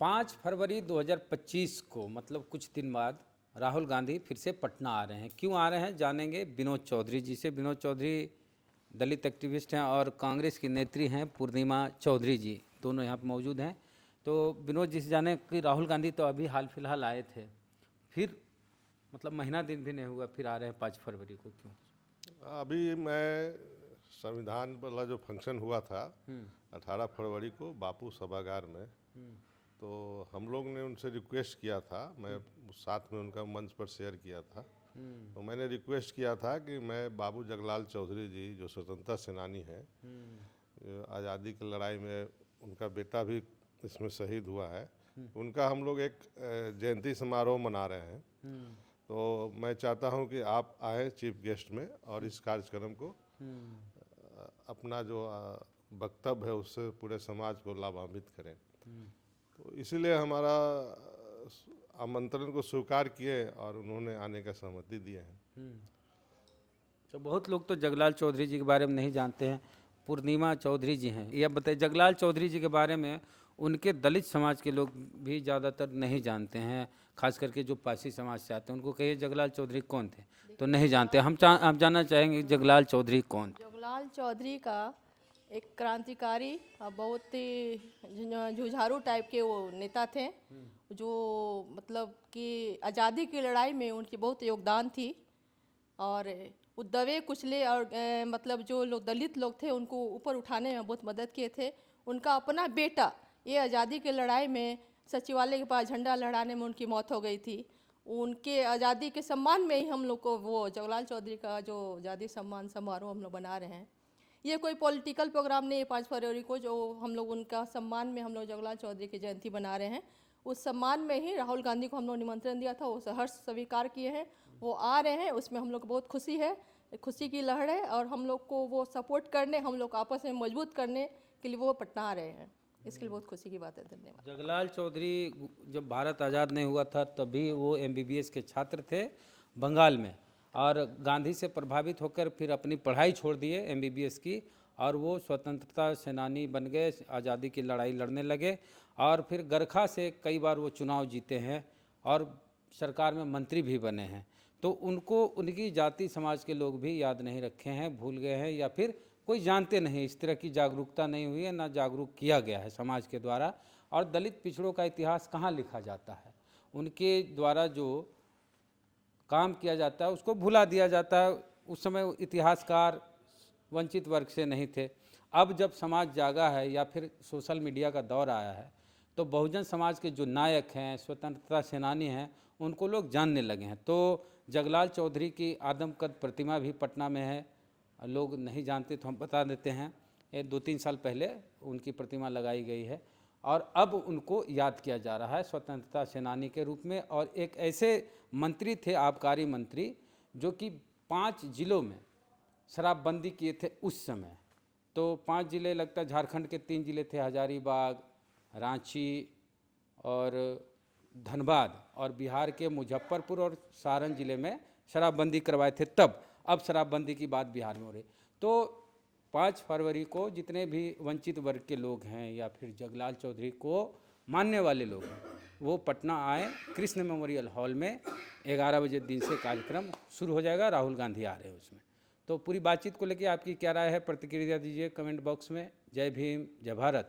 5 फरवरी 2025 को मतलब कुछ दिन बाद राहुल गांधी फिर से पटना आ रहे हैं। क्यों आ रहे हैं जानेंगे विनोद चौधरी जी से। विनोद चौधरी दलित एक्टिविस्ट हैं और कांग्रेस की नेत्री हैं पूर्णिमा चौधरी जी, दोनों यहाँ पर मौजूद हैं। तो विनोद जी से जाने कि राहुल गांधी तो अभी हाल फिलहाल आए थे, फिर मतलब महीना दिन भी नहीं हुआ, फिर आ रहे हैं 5 फरवरी को, क्यों? अभी मैं संविधान वाला जो फंक्शन हुआ था 18 फरवरी को बापू सभागार में, तो हम लोग ने उनसे रिक्वेस्ट किया था, मैं साथ में उनका मंच पर शेयर किया था। तो मैंने रिक्वेस्ट किया था कि मैं बाबू जगलाल चौधरी जी जो स्वतंत्रता सेनानी हैं, आज़ादी की लड़ाई में उनका बेटा भी इसमें शहीद हुआ है, उनका हम लोग एक जयंती समारोह मना रहे हैं। तो मैं चाहता हूं कि आप आए चीफ गेस्ट में और इस कार्यक्रम को अपना जो वक्तव्य है उससे पूरे समाज को लाभान्वित करें। तो इसीलिए हमारा आमंत्रण को स्वीकार किए और उन्होंने आने का सहमति दिए हैं। तो बहुत लोग तो जगलाल चौधरी जी के बारे में नहीं जानते हैं। पूर्णिमा चौधरी जी हैं, यह बताइए जगलाल चौधरी जी के बारे में उनके दलित समाज के लोग भी ज़्यादातर नहीं जानते हैं, खास करके जो पासी समाज से आते हैं उनको कहिए जगलाल चौधरी कौन थे, तो नहीं जानते। हम जानना चाहेंगे जगलाल चौधरी कौन थे। जगलाल चौधरी का एक क्रांतिकारी और बहुत ही जुझारू टाइप के वो नेता थे, जो मतलब कि आज़ादी की लड़ाई में उनकी बहुत योगदान थी और वो दबे कुचले और मतलब जो लोग दलित लोग थे उनको ऊपर उठाने में बहुत मदद किए थे। उनका अपना बेटा ये आज़ादी की लड़ाई में सचिवालय के पास झंडा लहराने में उनकी मौत हो गई थी। उनके आज़ादी के सम्मान में ही हम लोग को वो जगलाल चौधरी का जो आज़ादी सम्मान समारोह हम लोग बना रहे हैं। ये कोई पॉलिटिकल प्रोग्राम नहीं है 5 फरवरी को, जो हम लोग उनका सम्मान में हम लोग जगलाल चौधरी की जयंती बना रहे हैं। उस सम्मान में ही राहुल गांधी को हम लोग निमंत्रण दिया था, वो हर्ष स्वीकार किए हैं, वो आ रहे हैं, उसमें हम लोग को बहुत खुशी है, खुशी की लहर है और हम लोग को वो सपोर्ट करने, हम लोग आपस में मजबूत करने के लिए वो पटना आ रहे हैं। इसके लिए बहुत खुशी की बात है। धन्यवाद। जगलाल चौधरी जब भारत आज़ाद नहीं हुआ था तभी वो MBBS के छात्र थे बंगाल में, और गांधी से प्रभावित होकर फिर अपनी पढ़ाई छोड़ दिए MBBS की और वो स्वतंत्रता सेनानी बन गए, आज़ादी की लड़ाई लड़ने लगे और फिर गरखा से कई बार वो चुनाव जीते हैं और सरकार में मंत्री भी बने हैं। तो उनको उनकी जाति समाज के लोग भी याद नहीं रखे हैं, भूल गए हैं, या फिर कोई जानते नहीं, इस तरह की जागरूकता नहीं हुई है, ना जागरूक किया गया है समाज के द्वारा। और दलित पिछड़ों का इतिहास कहाँ लिखा जाता है, उनके द्वारा जो काम किया जाता है उसको भुला दिया जाता है। उस समय इतिहासकार वंचित वर्ग से नहीं थे। अब जब समाज जागा है या फिर सोशल मीडिया का दौर आया है तो बहुजन समाज के जो नायक हैं, स्वतंत्रता सेनानी हैं, उनको लोग जानने लगे हैं। तो जगलाल चौधरी की आदमकद प्रतिमा भी पटना में है, लोग नहीं जानते तो हम बता देते हैं। ये 2-3 साल पहले उनकी प्रतिमा लगाई गई है और अब उनको याद किया जा रहा है स्वतंत्रता सेनानी के रूप में। और एक ऐसे मंत्री थे, आबकारी मंत्री, जो कि 5 जिलों में शराबबंदी किए थे उस समय। तो 5 जिले, लगता है झारखंड के 3 जिले थे, हजारीबाग, रांची और धनबाद, और बिहार के मुजफ्फरपुर और सारण जिले में शराबबंदी करवाए थे तब। अब शराबबंदी की बात बिहार में हो रही। तो 5 फरवरी को जितने भी वंचित वर्ग के लोग हैं या फिर जगलाल चौधरी को मानने वाले लोग हैं, वो पटना आए। कृष्ण मेमोरियल हॉल में 11 बजे दिन से कार्यक्रम शुरू हो जाएगा, राहुल गांधी आ रहे हैं उसमें। तो पूरी बातचीत को लेकर आपकी क्या राय है, प्रतिक्रिया दीजिए कमेंट बॉक्स में। जय भीम, जय भारत।